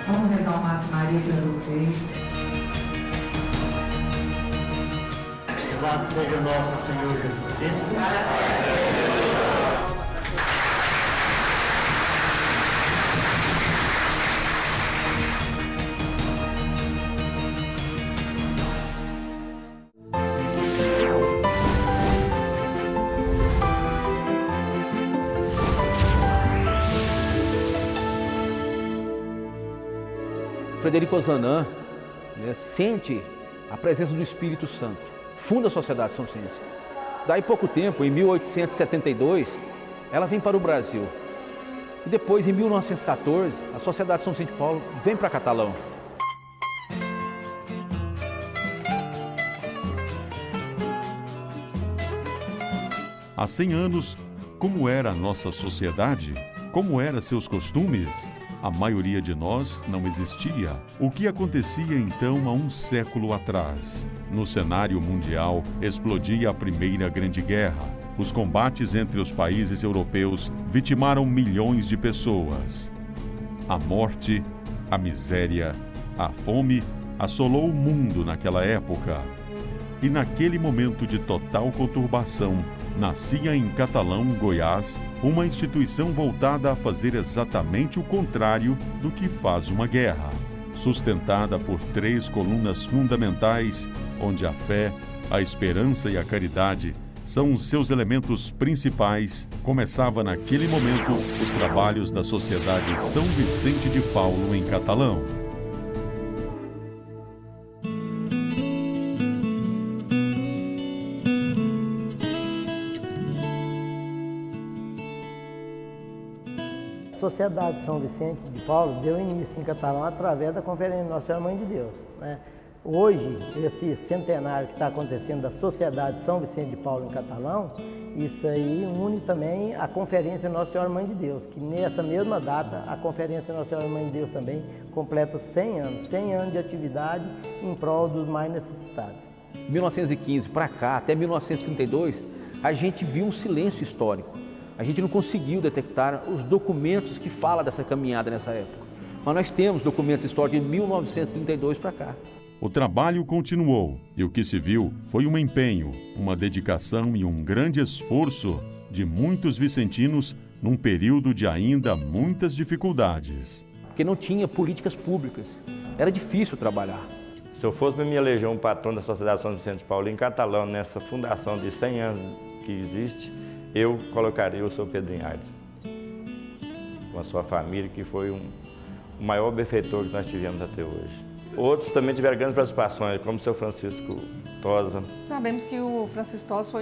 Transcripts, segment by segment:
Vamos rezar uma Ave Maria para vocês. Louvado seja nosso Senhor Jesus Cristo. Frederico Ozanam, né, sente a presença do Espírito Santo, funda a Sociedade São Vicente. Daí pouco tempo, em 1872, ela vem para o Brasil. E depois, em 1914, a Sociedade São Vicente de Paulo vem para Catalão. Há 100 anos, como era a nossa sociedade? Como eram seus costumes? A maioria de nós não existia. O que acontecia então há um século atrás? No cenário mundial, explodia a Primeira Grande Guerra. Os combates entre os países europeus vitimaram milhões de pessoas. A morte, a miséria, a fome assolou o mundo naquela época. E naquele momento de total conturbação, nascia em Catalão, Goiás, uma instituição voltada a fazer exatamente o contrário do que faz uma guerra. Sustentada por 3 colunas fundamentais, onde a fé, a esperança e a caridade são os seus elementos principais, começava naquele momento os trabalhos da Sociedade São Vicente de Paulo em Catalão. A Sociedade São Vicente de Paulo deu início em Catalão através da Conferência Nossa Senhora Mãe de Deus, né? Hoje, esse centenário que está acontecendo da Sociedade São Vicente de Paulo em Catalão, isso aí une também a Conferência Nossa Senhora Mãe de Deus, que nessa mesma data, a Conferência Nossa Senhora Mãe de Deus também completa 100 anos de atividade em prol dos mais necessitados. De 1915 para cá, até 1932, a gente viu um silêncio histórico. A gente não conseguiu detectar os documentos que falam dessa caminhada nessa época. Mas nós temos documentos históricos de 1932 para cá. O trabalho continuou e o que se viu foi um empenho, uma dedicação e um grande esforço de muitos vicentinos num período de ainda muitas dificuldades. Porque não tinha políticas públicas, era difícil trabalhar. Se eu fosse para me eleger um patrão da Sociedade São Vicente de Paulo em Catalão, nessa fundação de 100 anos que existe, eu colocaria o seu Pedrinho Aires, com a sua família, que foi o maior benfeitor que nós tivemos até hoje. Outros também tiveram grandes participações, como o seu Francisco Tosa. Sabemos que o Francisco Tosa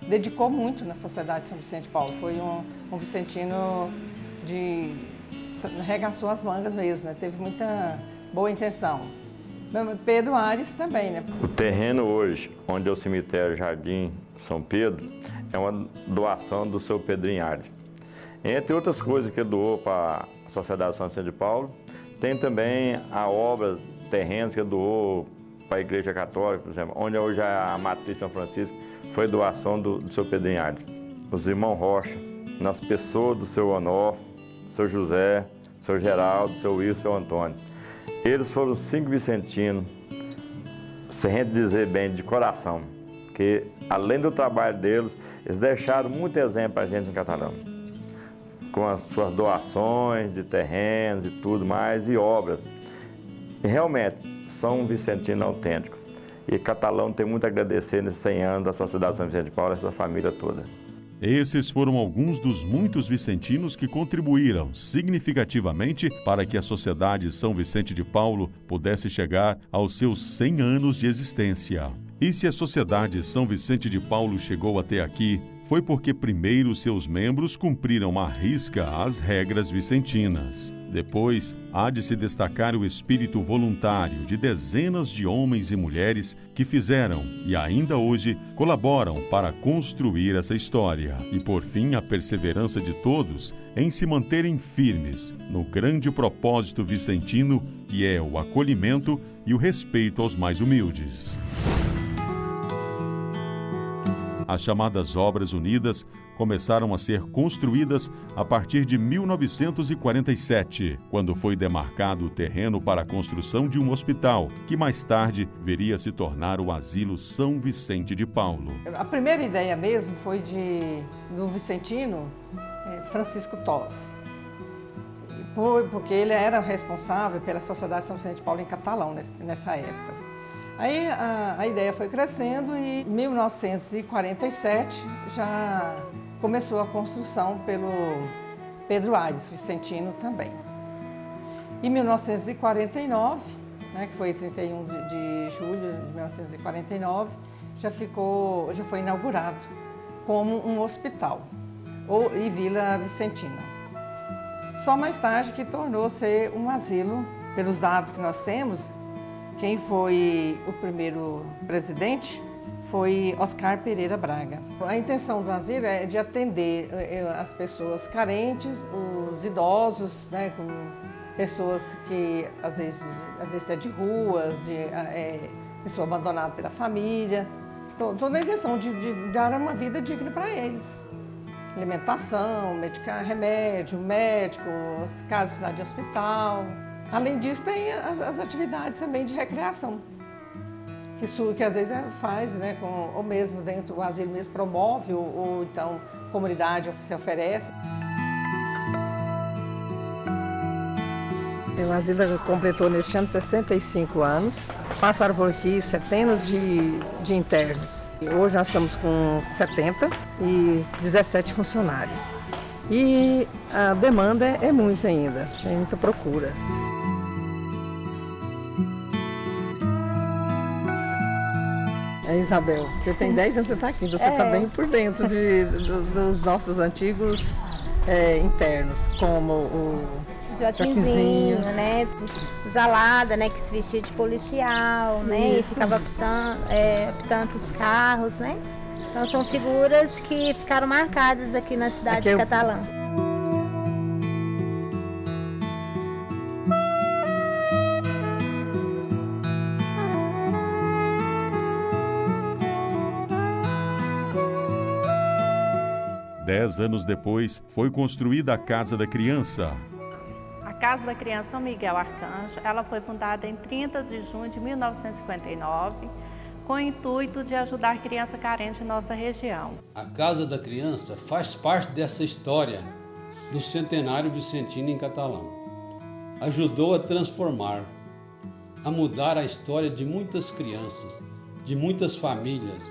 dedicou muito na Sociedade São Vicente de Paulo, foi um vicentino de regaçou as mangas mesmo, né? Teve muita boa intenção. Pedro Aires também, né? O terreno hoje, onde é o cemitério Jardim São Pedro, é uma doação do seu Pedrinho Aires. Entre outras coisas que ele doou para a Sociedade São Vicente de Paulo, tem também a obra, terrenos que ele doou para a Igreja Católica, por exemplo, onde hoje é a Matriz São Francisco, foi doação do seu Pedrinho Aires. Os irmãos Rocha, nas pessoas do seu Onofre, do seu José, do seu Geraldo, do seu Wilson, do seu Antônio. Eles foram 5 vicentinos, se a gente dizer bem, de coração, que além do trabalho deles, eles deixaram muito exemplo para a gente em Catalão, com as suas doações de terrenos e tudo mais, e obras. E realmente, são um vicentino autêntico. E Catalão tem muito a agradecer nesses 100 anos da Sociedade São Vicente de Paulo, essa família toda. Esses foram alguns dos muitos vicentinos que contribuíram significativamente para que a Sociedade São Vicente de Paulo pudesse chegar aos seus 100 anos de existência. E se a Sociedade São Vicente de Paulo chegou até aqui, foi porque primeiro seus membros cumpriram à risca as regras vicentinas. Depois, há de se destacar o espírito voluntário de dezenas de homens e mulheres que fizeram e ainda hoje colaboram para construir essa história. E por fim, a perseverança de todos em se manterem firmes no grande propósito vicentino, que é o acolhimento e o respeito aos mais humildes. As chamadas Obras Unidas começaram a ser construídas a partir de 1947, quando foi demarcado o terreno para a construção de um hospital, que mais tarde viria a se tornar o Asilo São Vicente de Paulo. A primeira ideia mesmo foi do vicentino Francisco Tosi, porque ele era responsável pela Sociedade São Vicente de Paulo em Catalão nessa época. Aí a ideia foi crescendo e em 1947 já começou a construção pelo Pedro Aires, vicentino também. Em 1949, que foi 31 de julho de 1949, já foi inaugurado como um hospital e Vila Vicentina. Só mais tarde que tornou-se um asilo, pelos dados que nós temos. Quem foi o primeiro presidente foi Oscar Pereira Braga. A intenção do asilo é de atender as pessoas carentes, os idosos, com pessoas que às vezes é de ruas, pessoa abandonada pela família. Toda a intenção de dar uma vida digna para eles. Alimentação, remédio, médico, caso precisar de hospital. Além disso, tem as atividades também de recreação, que às vezes faz, ou mesmo dentro do asilo mesmo promove, ou então a comunidade se oferece. O asilo completou neste ano 65 anos, passaram por aqui centenas de internos. Hoje nós estamos com 70 e 17 funcionários. E a demanda é muita ainda, tem muita procura. Isabel, você tem 10 anos que você está aqui, você está bem por dentro dos nossos antigos internos, como o Joaquinzinho, o Zalada, que se vestia de policial, e ficava apitando os carros, Então são figuras que ficaram marcadas aqui na cidade de Catalão. Dez anos depois, foi construída a Casa da Criança. A Casa da Criança São Miguel Arcanjo, ela foi fundada em 30 de junho de 1959, com o intuito de ajudar criança carente em nossa região. A Casa da Criança faz parte dessa história do centenário vicentino em Catalão. Ajudou a transformar, a mudar a história de muitas crianças, de muitas famílias,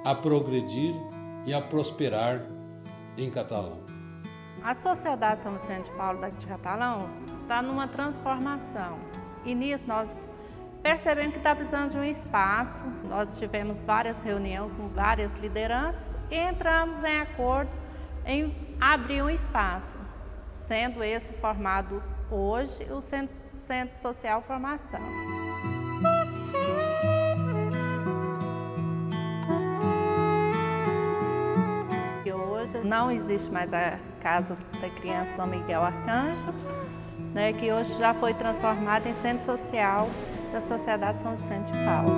a progredir e a prosperar em Catalão. A Sociedade São Vicente de Paulo de Catalão está numa transformação e nisso nós percebemos que está precisando de um espaço. Nós tivemos várias reuniões com várias lideranças e entramos em acordo em abrir um espaço, sendo esse formado hoje o Centro Social Formação. Não existe mais a Casa da Criança São Miguel Arcanjo, que hoje já foi transformada em Centro Social da Sociedade São Vicente de Paulo.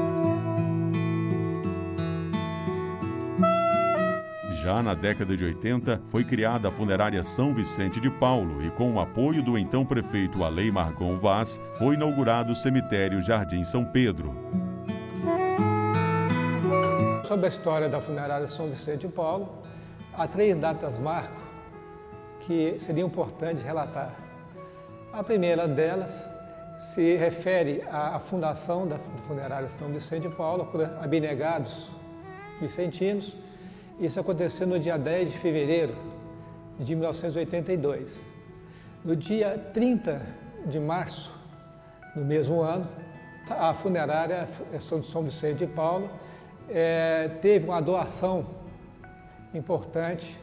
Já na década de 80, foi criada a Funerária São Vicente de Paulo e, com o apoio do então prefeito Alei Margon Vaz, foi inaugurado o cemitério Jardim São Pedro. Sobre a história da Funerária São Vicente de Paulo, há 3 datas marco que seria importante relatar. A primeira delas se refere à fundação da Funerária São Vicente de Paulo por abnegados vicentinos Isso aconteceu no dia 10 de fevereiro de 1982. No dia 30 de março, no mesmo ano, a funerária São Vicente de Paulo teve uma doação importante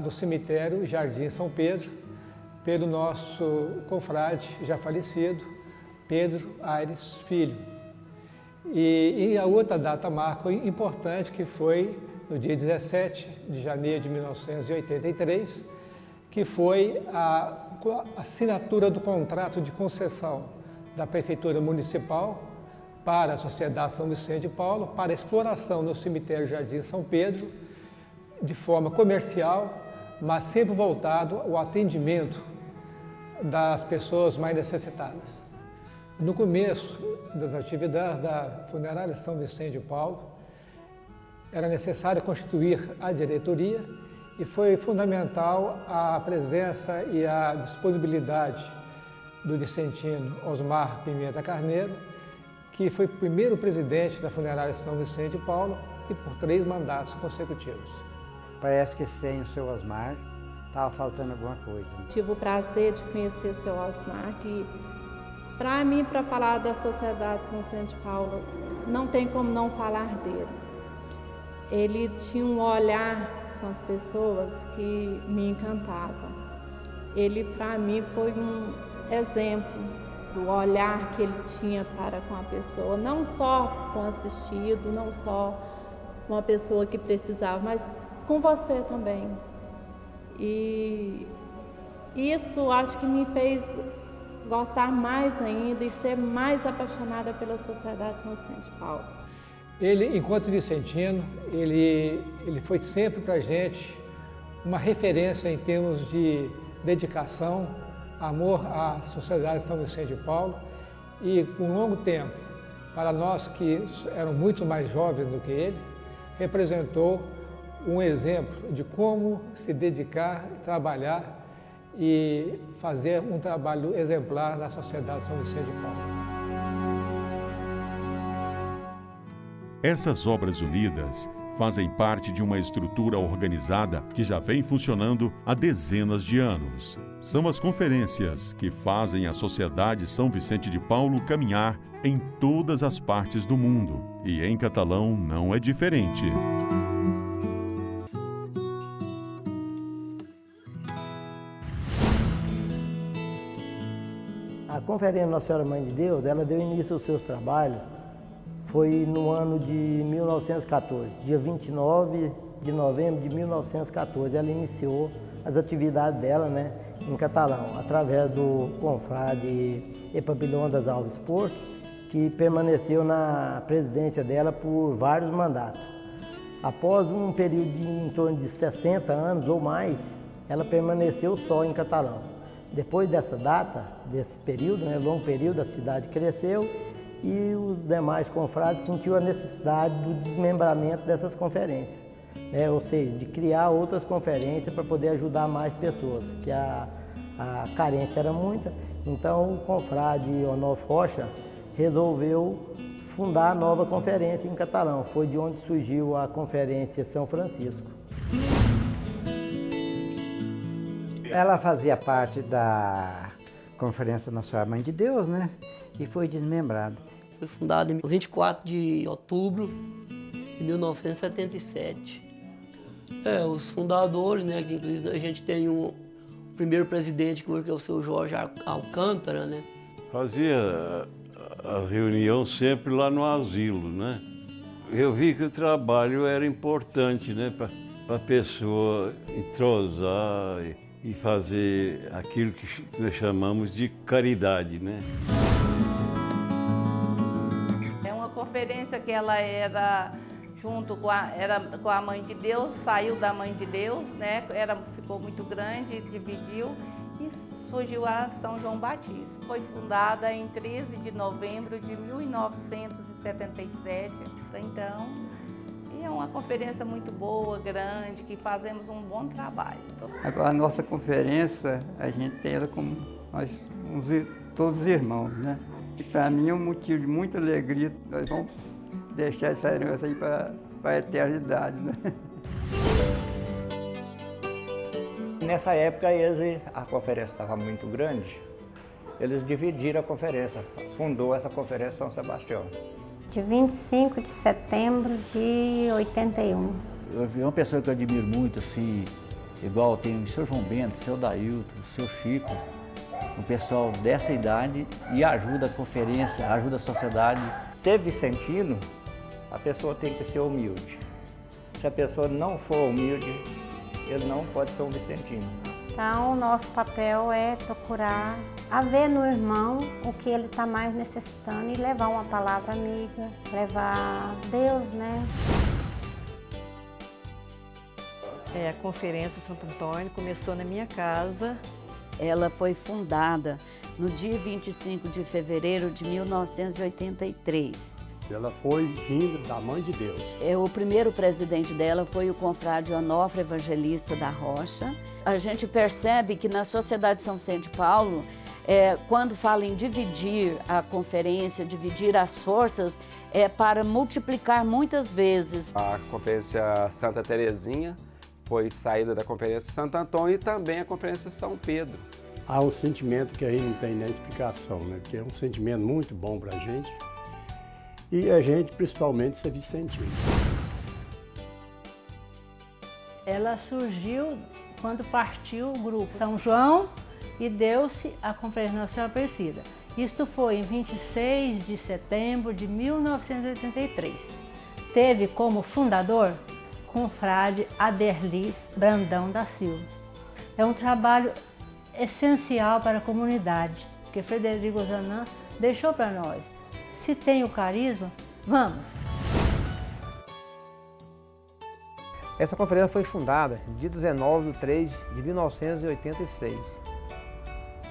do cemitério Jardim São Pedro, pelo nosso confrade já falecido, Pedro Aires Filho. E a outra data marco importante, que foi no dia 17 de janeiro de 1983, que foi a assinatura do contrato de concessão da Prefeitura Municipal para a Sociedade São Vicente de Paulo, para exploração no cemitério Jardim São Pedro, de forma comercial, mas sempre voltado ao atendimento das pessoas mais necessitadas. No começo das atividades da funerária São Vicente de Paulo, era necessário constituir a diretoria e foi fundamental a presença e a disponibilidade do vicentino Osmar Pimenta Carneiro, que foi o primeiro presidente da funerária São Vicente de Paulo e por 3 mandatos consecutivos. Parece que sem o seu Osmar estava faltando alguma coisa. Tive o prazer de conhecer o seu Osmar, que para mim, para falar da Sociedade São Vicente de Paulo, não tem como não falar dele. Ele tinha um olhar com as pessoas que me encantava. Ele, para mim, foi um exemplo do olhar que ele tinha para com a pessoa, não só com o assistido, não só com a pessoa que precisava, mas com você também. E isso acho que me fez gostar mais ainda e ser mais apaixonada pela Sociedade São Vicente de Paulo. Ele, enquanto vicentino, ele foi sempre para a gente uma referência em termos de dedicação, amor à Sociedade São Vicente de Paulo e, com longo tempo, para nós que eram muito mais jovens do que ele, representou um exemplo de como se dedicar, trabalhar e fazer um trabalho exemplar na Sociedade São Vicente de Paulo. Essas obras unidas fazem parte de uma estrutura organizada que já vem funcionando há dezenas de anos. São as conferências que fazem a Sociedade São Vicente de Paulo caminhar em todas as partes do mundo. E em Catalão não é diferente. A Conferência Nossa Senhora Mãe de Deus, ela deu início aos seus trabalhos, foi no ano de 1914, dia 29 de novembro de 1914, ela iniciou as atividades dela, né, em Catalão, através do confrade Epabilhão das Alves Porto, que permaneceu na presidência dela por vários mandatos. Após um período de em torno de 60 anos ou mais, ela permaneceu só em Catalão. Depois dessa data, desse período, né, longo período, a cidade cresceu e os demais confrades sentiu a necessidade do desmembramento dessas conferências, né, ou seja, de criar outras conferências para poder ajudar mais pessoas, que a carência era muita. Então o confrade Onofre Rocha resolveu fundar a nova conferência em Catalão. Foi de onde surgiu a Conferência São Francisco. Ela fazia parte da Conferência Nossa Senhora Mãe de Deus, né? E foi desmembrada. Foi fundada em 24 de outubro de 1977. Os fundadores, né? Que inclusive a gente tem o primeiro presidente, que hoje é o seu Jorge Alcântara, né? Fazia a reunião sempre lá no asilo, né? Eu vi que o trabalho era importante, né? Para a pessoa entrosar e fazer aquilo que nós chamamos de caridade, né? É uma conferência que ela era junto com a Mãe de Deus, saiu da Mãe de Deus, né? Ficou muito grande, dividiu e surgiu a São João Batista. Foi fundada em 13 de novembro de 1977, então é uma conferência muito boa, grande, que fazemos um bom trabalho. Agora, a nossa conferência, a gente tem ela como nós, todos irmãos, né? E para mim é um motivo de muita alegria. Nós vamos deixar essa herança aí para a eternidade, né? nessa época a conferência estava muito grande, eles dividiram a conferência, fundou essa conferência São Sebastião. De 25 de setembro de 81. É uma pessoa que eu admiro muito, assim, igual tem o seu João Bento, o seu Dailton, o seu Chico, o pessoal dessa idade e ajuda a conferência, ajuda a sociedade. Ser vicentino, a pessoa tem que ser humilde. Se a pessoa não for humilde, ele não pode ser um vicentino. Então, o nosso papel é procurar ver no irmão o que ele está mais necessitando e levar uma palavra amiga, levar Deus, né? A Conferência Santo Antônio começou na minha casa. Ela foi fundada no dia 25 de fevereiro de 1983. Ela foi vinda da Mãe de Deus. O primeiro presidente dela foi o confrade Onofre Evangelista da Rocha. A gente percebe que na Sociedade São Vicente de Paulo, quando fala em dividir a conferência, dividir as forças, é para multiplicar muitas vezes. A Conferência Santa Terezinha foi saída da Conferência Santo Antônio e também a Conferência São Pedro. Há um sentimento que a gente não tem nem explicação, né? Que é um sentimento muito bom para a gente. E a gente, principalmente, ser vicentino. Ela surgiu quando partiu o grupo São João e deu-se a Conferência Nacional Aparecida. Isto foi em 26 de setembro de 1983. Teve como fundador confrade Aderli Brandão da Silva. É um trabalho essencial para a comunidade, porque Frederico Ozanam deixou para nós. Se tem o carisma, vamos! Essa conferência foi fundada dia 19 de 3 de 1986.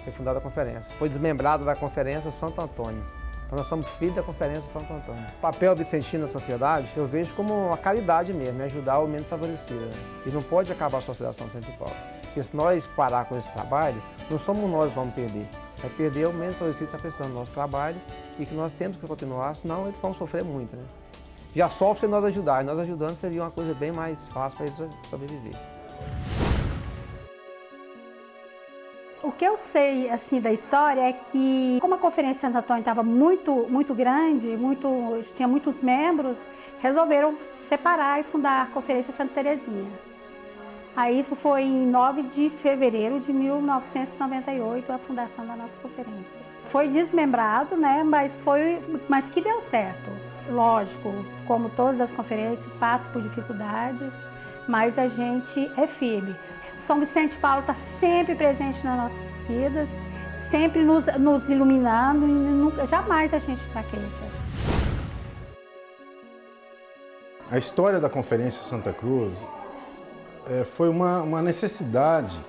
Foi fundada a conferência. Foi desmembrada da Conferência Santo Antônio. Então nós somos filhos da Conferência Santo Antônio. O papel vicentino na sociedade eu vejo como uma caridade mesmo, ajudar o menos favorecido. Né? E não pode acabar a Sociedade São Vicente de Paulo. Porque se nós parar com esse trabalho, não somos nós que vamos perder. Vai perder o menos favorecido que está precisando do nosso trabalho e que nós temos que continuar, senão eles vão sofrer muito. Né? Já sofre se nós ajudar, e nós ajudando seria uma coisa bem mais fácil para eles sobreviver. O que eu sei assim da história é que, como a Conferência Santo Antônio estava muito grande, tinha muitos membros, resolveram separar e fundar a Conferência Santa Terezinha. Aí isso foi em 9 de fevereiro de 1998, a fundação da nossa conferência. Foi desmembrado, né, mas que deu certo. Lógico, como todas as conferências, passa por dificuldades, mas a gente é firme. São Vicente de Paulo está sempre presente nas nossas vidas, sempre nos iluminando e nunca, jamais a gente fraqueja. A história da Conferência Santa Cruz foi uma necessidade,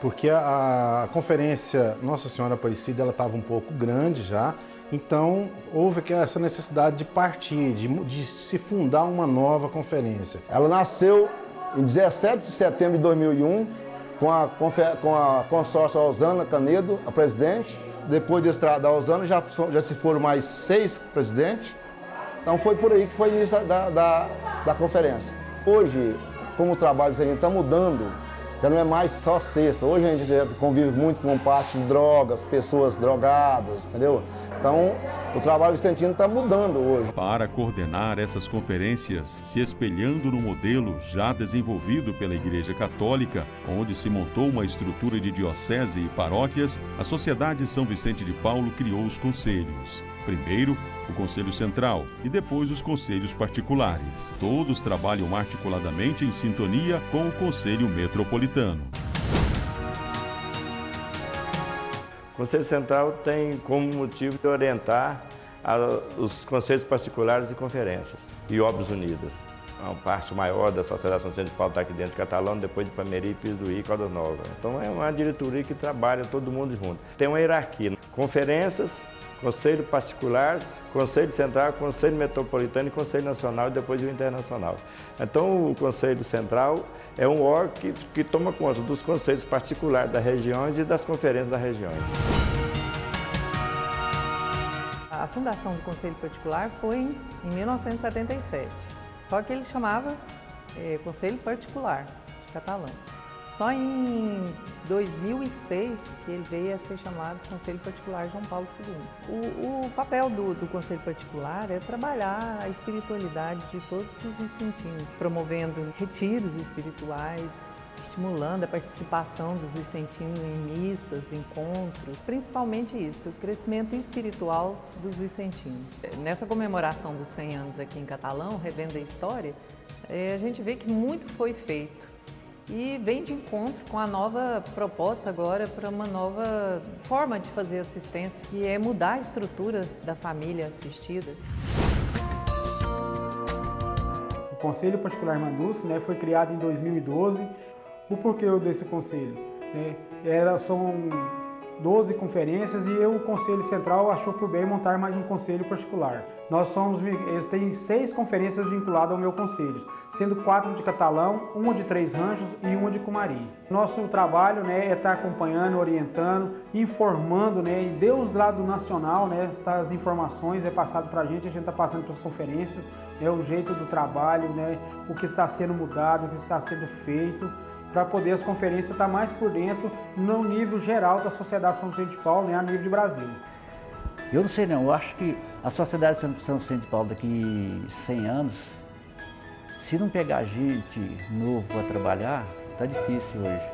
porque a Conferência Nossa Senhora Aparecida estava um pouco grande já, então houve essa necessidade de partir, de se fundar uma nova conferência. Ela nasceu em 17 de setembro de 2001, com a consórcia Osana Canedo, a presidente. Depois da Osana já se foram mais 6 presidentes. Então foi por aí que foi o início da conferência. Hoje, como o trabalho vicentino está mudando, já não é mais só sexta. Hoje a gente já convive muito com parte de drogas, pessoas drogadas, entendeu? Então, o trabalho vicentino está mudando hoje. Para coordenar essas conferências, se espelhando no modelo já desenvolvido pela Igreja Católica, onde se montou uma estrutura de diocese e paróquias, a Sociedade São Vicente de Paulo criou os conselhos. Primeiro, o Conselho Central e depois os conselhos particulares. Todos trabalham articuladamente em sintonia com o Conselho Metropolitano. O Conselho Central tem como motivo de orientar os conselhos particulares e conferências e obras unidas. A parte maior da Sociedade São Vicente de Paulo está aqui dentro de Catalão, depois de Pameri, Pizuí e Caldas Novas. Então é uma diretoria que trabalha todo mundo junto. Tem uma hierarquia. Conferências, Conselho Particular, Conselho Central, Conselho Metropolitano e Conselho Nacional e depois o Internacional. Então o Conselho Central é um órgão que toma conta dos conselhos particulares das regiões e das conferências das regiões. A fundação do Conselho Particular foi em 1977, só que ele chamava Conselho Particular de Catalão. Só em 2006 que ele veio a ser chamado Conselho Particular João Paulo II. O papel do Conselho Particular é trabalhar a espiritualidade de todos os vicentinos, promovendo retiros espirituais, estimulando a participação dos vicentinos em missas, encontros, principalmente isso, o crescimento espiritual dos vicentinos. Nessa comemoração dos 100 anos aqui em Catalão, revendo a história, a gente vê que muito foi feito e vem de encontro com a nova proposta agora para uma nova forma de fazer assistência, que é mudar a estrutura da família assistida. O Conselho Particular Irmã-Dulce, né, foi criado em 2012. O porquê desse conselho? São 12 conferências e o Conselho Central achou por bem montar mais um conselho particular. Eu tenho 6 conferências vinculadas ao meu conselho, sendo 4 de Catalão, 1 de Três Ranchos e 1 de Cumari. Nosso trabalho, né, é estar acompanhando, orientando, informando, né, e Deus do lado nacional, né, as informações é passado para a gente está passando para as conferências, o jeito do trabalho, né, o que está sendo mudado, o que está sendo feito, para poder as conferências estar mais por dentro no nível geral da Sociedade São Vicente de Paulo, né, a nível de Brasil. Eu não sei não, eu acho que a Sociedade São Vicente de Paulo daqui 100 anos, se não pegar gente novo a trabalhar, tá difícil hoje.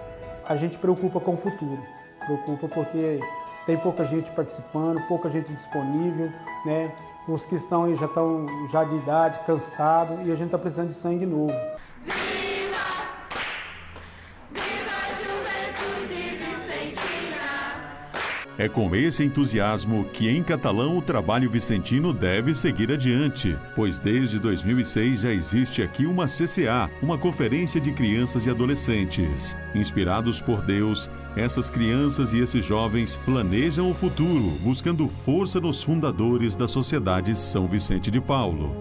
A gente preocupa com o futuro, preocupa porque tem pouca gente participando, pouca gente disponível, né? Os que estão aí já estão de idade, cansados, e a gente está precisando de sangue novo. É com esse entusiasmo que em Catalão o trabalho vicentino deve seguir adiante, pois desde 2006 já existe aqui uma CCA, uma Conferência de Crianças e Adolescentes. Inspirados por Deus, essas crianças e esses jovens planejam o futuro, buscando força nos fundadores da Sociedade São Vicente de Paulo.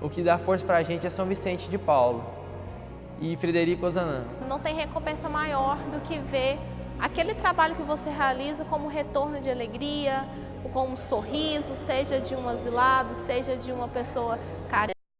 O que dá força para a gente é São Vicente de Paulo e Frederico Ozanam. Não tem recompensa maior do que ver aquele trabalho que você realiza como retorno de alegria, como um sorriso, seja de um asilado, seja de uma pessoa carente.